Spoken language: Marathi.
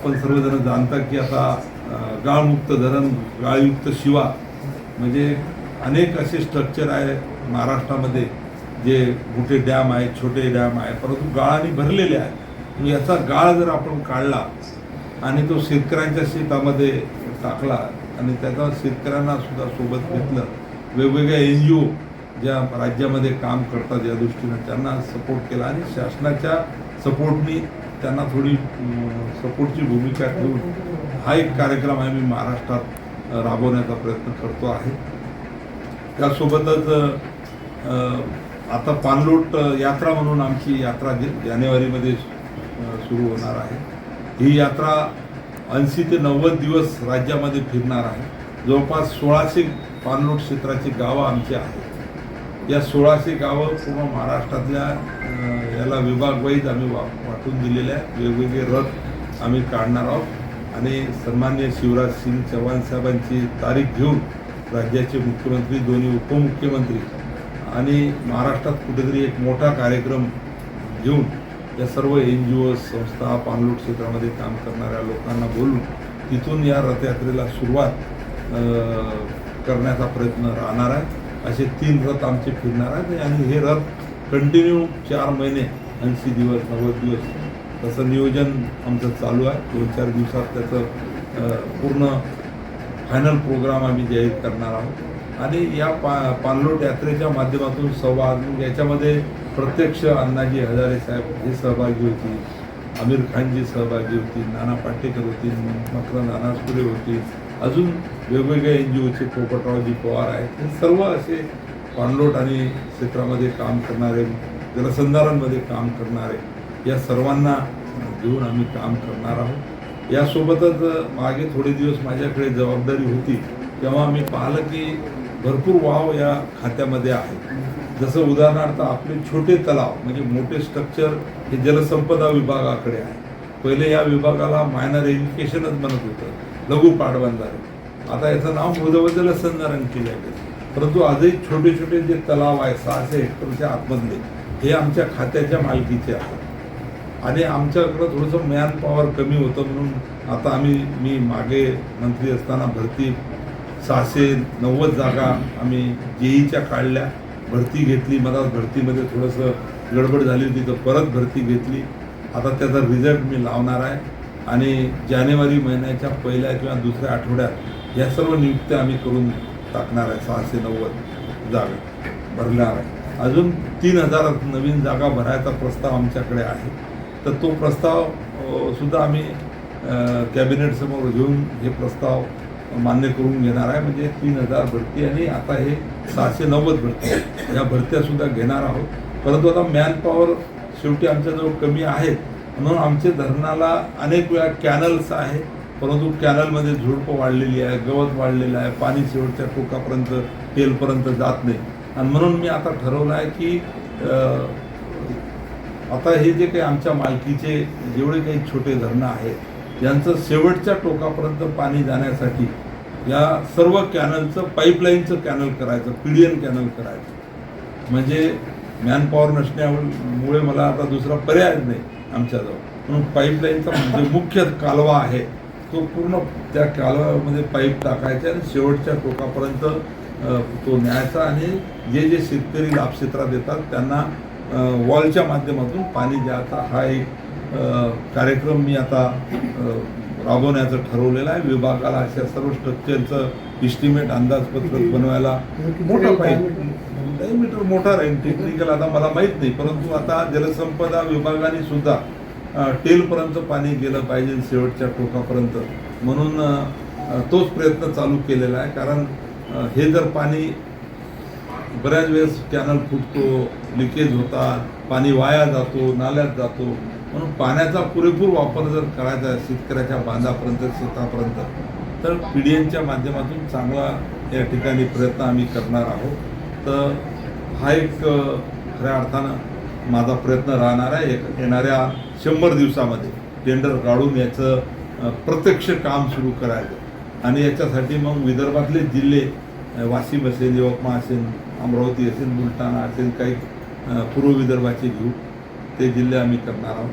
आपण सर्वजण जाणता की आता गाळमुक्त धरण, गाळयुक्त शिवा म्हणजे अनेक असे स्ट्रक्चर आहे महाराष्ट्रामध्ये जे मोठे डॅम आहेत, छोटे डॅम आहे, परंतु गाळाने भरलेले आहे. याचा गाळ जर आपण काढला आणि तो शेतकऱ्यांच्या शेतामध्ये टाकला आणि त्याचा शेतकऱ्यांना सुद्धा सोबत घेतलं, वेगवेगळ्या NGO ज्या राज्यामध्ये काम करतात या दृष्टीनं त्यांना सपोर्ट केला आणि शासनाच्या सपोर्टनी त्यांना थोडी सपोर्टची भूमिका ठेवून हा एक कार्यक्रम आहे मी महाराष्ट्रात राबवण्याचा प्रयत्न करतो आहे. त्यासोबतच आता पाणलोट यात्रा म्हणून आमची यात्रा जानेवारीमध्ये सुरू होणार आहे. ही यात्रा 80 ते 90 दिवस राज्यामध्ये फिरणार आहे. जवळपास 1600 पाणलोट क्षेत्राची गावं आमची आहेत. या 1600 गावं पूर्ण महाराष्ट्रातल्या याला विभाग वाईज आम्ही वाटून दिलेले आहेत. वेगवेगळे रथ आम्ही काढणार आहोत आणि सन्माननीय शिवराज सिंग चौहान साहेबांची तारीख घेऊन राज्याचे मुख्यमंत्री, दोन्ही उपमुख्यमंत्री आणि महाराष्ट्रात कुठेतरी एक मोठा कार्यक्रम घेऊन या सर्व NGO संस्था, पाणलोट क्षेत्रामध्ये काम करणाऱ्या लोकांना बोलून तिथून या रथयात्रेला सुरुवात करण्याचा प्रयत्न राहणार आहे. असे 3 रथ आमचे फिरणार आहेत आणि हे रथ कंटिन्यू 4 महिने 80 दिवस 90 दिवस तसं नियोजन आमचं चालू आहे. 2-4 दिवसात त्याचं पूर्ण फायनल प्रोग्राम आम्ही जाहीर करणार आहोत आणि या पाणलोट यात्रेच्या माध्यमातून संवाद याच्यामध्ये प्रत्यक्ष अण्णाजी हजारे साहेब हे सहभागी होती, आमिर खानजी सहभागी होती, नाना पाटेकर होती, मकरंद अनासपुरे होती, अजून वेगवेगळ्या NGOचे पोपटरावजी पवार आहेत. हे सर्व असे पाणलोट आणि क्षेत्रामध्ये काम करणारे, जलसंधारणमध्ये काम करणारे या सर्वांना घेऊन आम्ही काम करणार आहोत. यासोबतच मागे थोडे दिवस माझ्याकडे जबाबदारी होती तेव्हा आम्ही पाहिलं की भरपूर वाव या खात्यामध्ये आहे. जसं उदाहरणार्थ आपले छोटे तलाव म्हणजे मोठे स्ट्रक्चर हे जलसंपदा विभागाकडे आहे. पहिले या विभागाला मायनर एज्युकेशनच बनत होतं, लघु पाटबंधारे. आता याचं नाव मृदव जलसंधारण केलं आहे. परंतु आजही छोटे छोटे जे तलाव आहे 600 हेक्टरच्या आतमधले हे आमच्या खात्याच्या मालकीचे आहेत आणि आमच्याकडं थोडंसं मॅन पॉवर कमी होतं म्हणून आता मी मागे मंत्री असताना भरती 690 जागा आम्ही JEEच्या काढल्या, भरती घेतली. मला भरतीमध्ये थोडंसं गडबड झाली होती तर परत भरती घेतली. आता त्याचा रिझल्ट मी लावणार आहे आणि जानेवारी महिन्याच्या पहिल्या किंवा दुसऱ्या आठवड्यात या सर्व नियुक्त्या आम्ही करून टाकणार आहे. 690 जागा भरणार आहे. अजून 3000 नवीन जागा भरायचा प्रस्ताव आमच्याकडे आहे. तर तो प्रस्ताव सुद्धा आम्ही कॅबिनेटसमोर घेऊन हे प्रस्ताव मान्य करून घेणार आहे. म्हणजे 3000 भरती आणि आता हे 690 भरती या भरत्यासुद्धा घेणार आहोत. परंतु आता मॅन पॉवर शेवटी आमच्याजवळ कमी आहेत म्हणून आमचे धरणाला अनेक वेळा कॅनल्स आहे परंतु कॅनलमध्ये झुडपं वाढलेली आहे, गवत वाढलेलं आहे, पाणी शेवटच्या टोकापर्यंत टेलपर्यंत जात नाही. आणि म्हणून मी आता ठरवलं आहे की आता हे जे काही आमच्या मालकीचे जेवढे काही छोटे धरणं आहेत यांचं शेवटच्या टोकापर्यंत पाणी जाण्यासाठी या सर्व कॅनलचं पाईपलाईनचं कॅनल करायचं, PDN कॅनल करायचं. म्हणजे मॅनपॉवर नसण्यामुळे मला आता दुसरा पर्यायच नाही आमच्याजवळ. म्हणून पाईपलाईनचा म्हणजे मुख्य कालवा आहे तो पूर्ण त्या कालव्यामध्ये पाईप टाकायचे आणि शेवटच्या टोकापर्यंत तो न्यायचा आणि जे जे शेतकरी लाभक्षेत्रात येतात त्यांना वॉलच्या माध्यमातून पाणी द्यायचा हा एक कार्यक्रम मी आता राबवण्याचं ठरवलेलं आहे. विभागाला अशा सर्व स्ट्रक्चरचं इस्टिमेट अंदाजपत्रक बनवायला मोठा पाईप मीटर मोठा राहील टेक्निकल आता मला माहीत नाही परंतु आता जलसंपदा विभागाने सुद्धा टेलपर्यंत पाणी गेलं पाहिजे शेवटच्या टोकापर्यंत म्हणून तोच प्रयत्न चालू केलेला आहे. कारण हे जर पाणी बऱ्याच वेळेस कॅनल फुटतो, लिकेज होतात, पाणी वाया जातो, नाल्यात जातो. म्हणून पाण्याचा पुरेपूर वापर जर करायचा आहे शेतकऱ्याच्या बांधापर्यंत शेतापर्यंत तर PDNच्या माध्यमातून चांगला या ठिकाणी प्रयत्न आम्ही करणार आहोत. तर हा एक खऱ्या अर्थानं माझा प्रयत्न राहणार आहे. येणाऱ्या 100 दिवसामध्ये टेंडर काढून याचं प्रत्यक्ष काम सुरू करायचं आणि याच्यासाठी मग विदर्भातले जिल्हे वाशिम असेल, यवतमाळ असेल, अमरावती असेल, बुलढाणा असेल, काही पूर्व विदर्भाचे घेऊ ते जिल्हे आम्ही करणार आहोत.